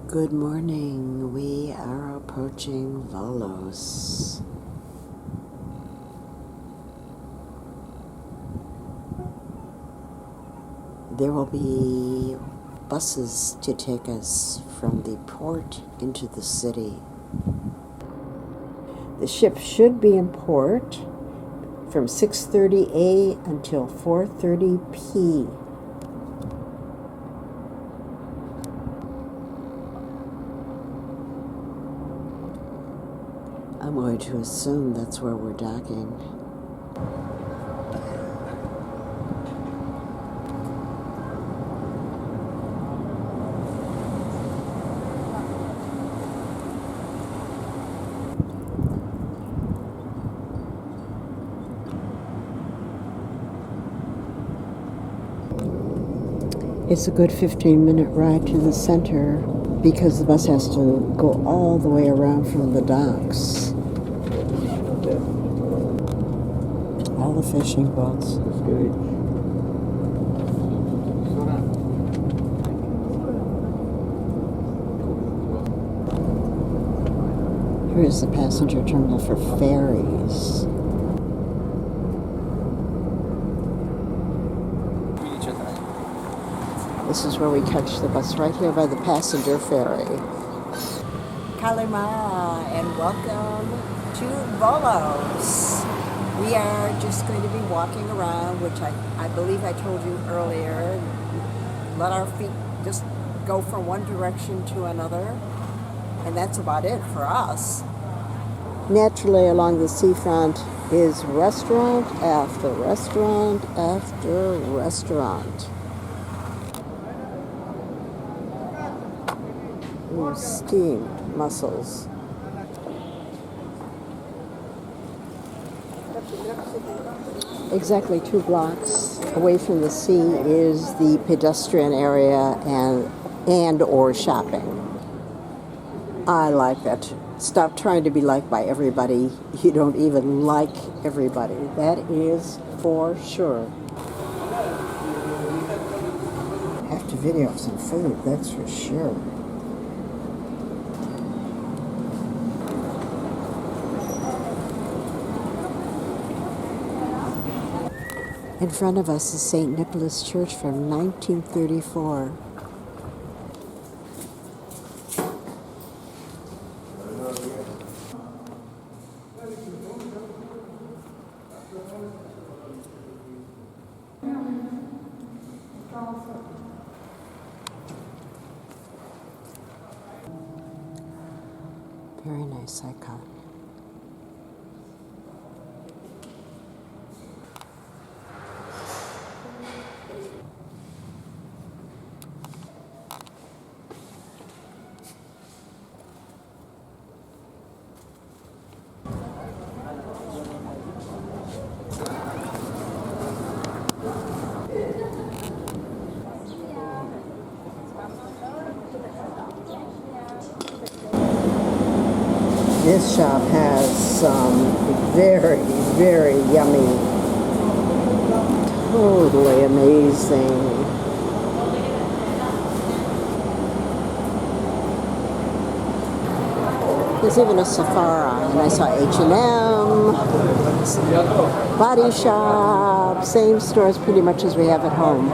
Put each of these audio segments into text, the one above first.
Good morning. We are approaching Volos. There will be buses to take us from the port into the city. The ship should be in port from 6:30 A until 4:30 P. I'm going to assume that's where we're docking. It's a good 15-minute ride to the center because the bus has to go all the way around from the docks. All the fishing boats. Here's the passenger terminal for ferries. This is where we catch the bus, right here by the passenger ferry. Kalima, and welcome to Volos. We are just going to be walking around, which I believe I told you earlier. Let our feet just go from one direction to another. And that's about it for us. Naturally, along the seafront is restaurant after restaurant after restaurant. Ooh, steamed mussels. Exactly 2 blocks away from the sea is the pedestrian area and or shopping. I like that. Stop trying to be liked by everybody. You don't even like everybody. That is for sure. Have to video some food, that's for sure. In front of us is St. Nicholas Church from 1934. Very nice icon. This shop has some very, very yummy, totally amazing. There's even a Sephora, and I saw H&M, Body Shop, same stores pretty much as we have at home.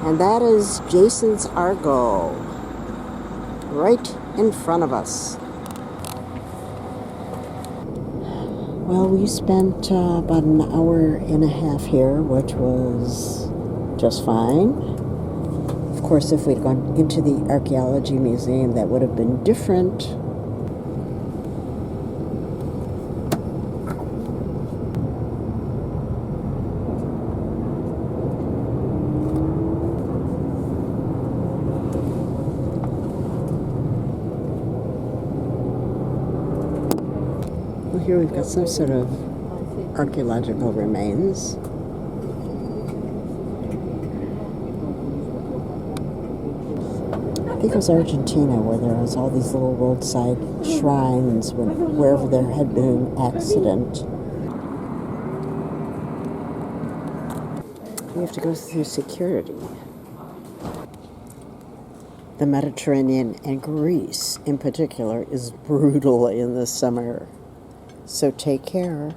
And that is Jason's Argo, right in front of us. Well, we spent about an hour and a half here, which was just fine. Of course, if we'd gone into the archaeology museum, that would have been different. Well, here we've got some sort of archaeological remains. I think it was Argentina, where there was all these little roadside shrines wherever there had been an accident. You have to go through security. The Mediterranean and Greece in particular is brutal in the summer. So take care.